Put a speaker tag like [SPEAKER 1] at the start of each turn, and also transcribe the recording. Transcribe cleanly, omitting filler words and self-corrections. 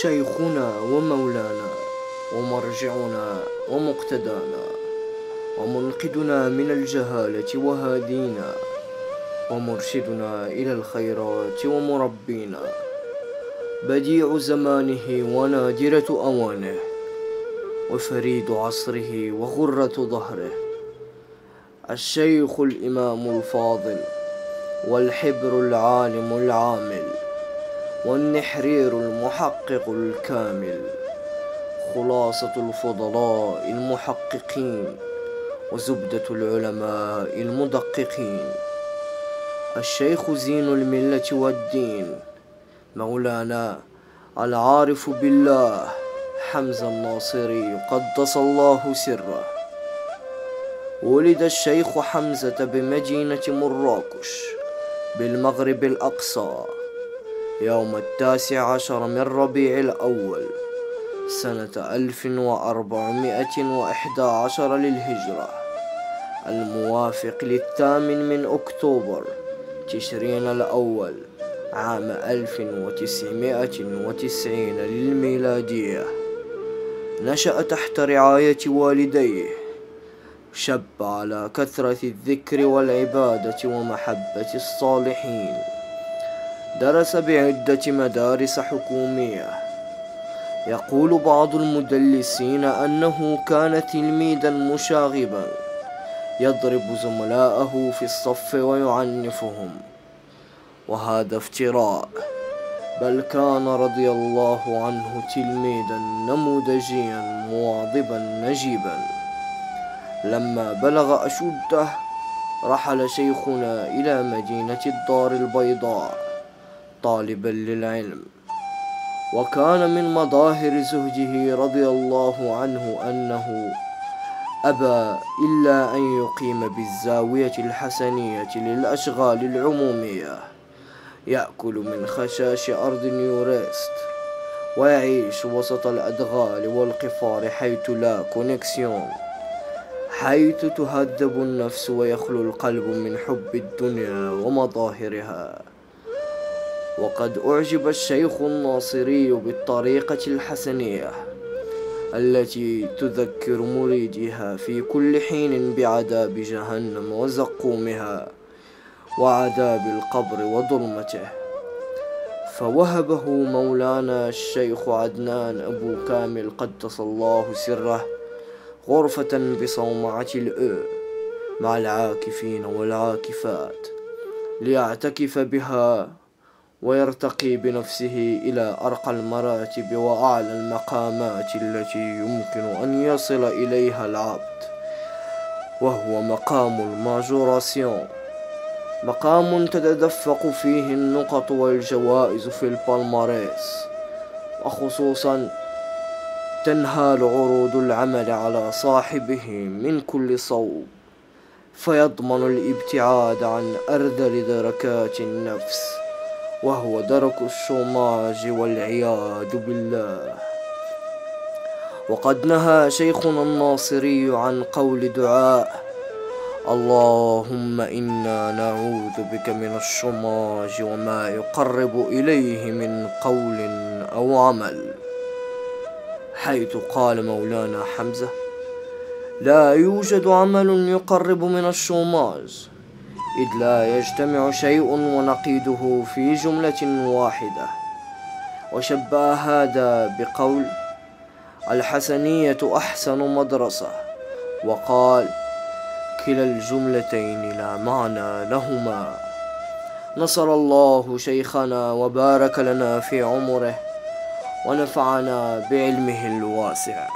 [SPEAKER 1] شيخنا ومولانا ومرجعنا ومقتدانا ومنقذنا من الجهالة وهادينا ومرشدنا إلى الخيرات ومربينا، بديع زمانه ونادرة أوانه وفريد عصره وغرة ظهره، الشيخ الإمام الفاضل والحبر العالم العامل والنحرير المحقق الكامل، خلاصة الفضلاء المحققين وزبدة العلماء المدققين، الشيخ زين الملة والدين مولانا العارف بالله حمزة الناصري قدس الله سره. ولد الشيخ حمزة بمدينة مراكش بالمغرب الأقصى يوم 19 من ربيع الأول سنة 1411 للهجرة، الموافق 8 أكتوبر تشرين الأول عام 1990 للميلادية. نشأ تحت رعاية والديه، شب على كثرة الذكر والعبادة ومحبة الصالحين، درس بعدة مدارس حكومية. يقول بعض المدلسين أنه كان تلميذا مشاغبا يضرب زملاءه في الصف ويعنفهم، وهذا افتراء، بل كان رضي الله عنه تلميذا نموذجيا مواظبا نجيبا. لما بلغ أشده رحل شيخنا إلى مدينة الدار البيضاء طالبا للعلم، وكان من مظاهر زهده رضي الله عنه أنه أبى إلا أن يقيم بالزاوية الحسنية للأشغال العمومية، يأكل من خشاش أرض نيورست ويعيش وسط الأدغال والقفار حيث لا كونكسيون، حيث تهذب النفس ويخلو القلب من حب الدنيا ومظاهرها. وقد أعجب الشيخ الناصري بالطريقة الحسنية التي تذكر مريدها في كل حين بعذاب جهنم وزقومها وعذاب القبر وظلمته، فوهبه مولانا الشيخ عدنان أبو كامل قدس الله سره غرفة بصومعة مع العاكفين والعاكفات ليعتكف بها ويرتقي بنفسه إلى أرقى المراتب وأعلى المقامات التي يمكن أن يصل إليها العبد، وهو مقام الماجوراسيون، مقام تتدفق فيه النقط والجوائز في البالماريس، وخصوصا تنهال عروض العمل على صاحبه من كل صوب، فيضمن الابتعاد عن أرذل دركات النفس، وهو درك الشوماج والعياذ بالله. وقد نهى شيخنا الناصري عن قول دعاء اللهم إنا نعوذ بك من الشوماج وما يقرب إليه من قول أو عمل، حيث قال مولانا حمزة لا يوجد عمل يقرب من الشوماج، إذ لا يجتمع شيء ونقيضه في جملة واحدة. وشبه هذا بقول الحسنية أحسن مدرسة، وقال كلا الجملتين لا معنى لهما. نصر الله شيخنا وبارك لنا في عمره ونفعنا بعلمه الواسع.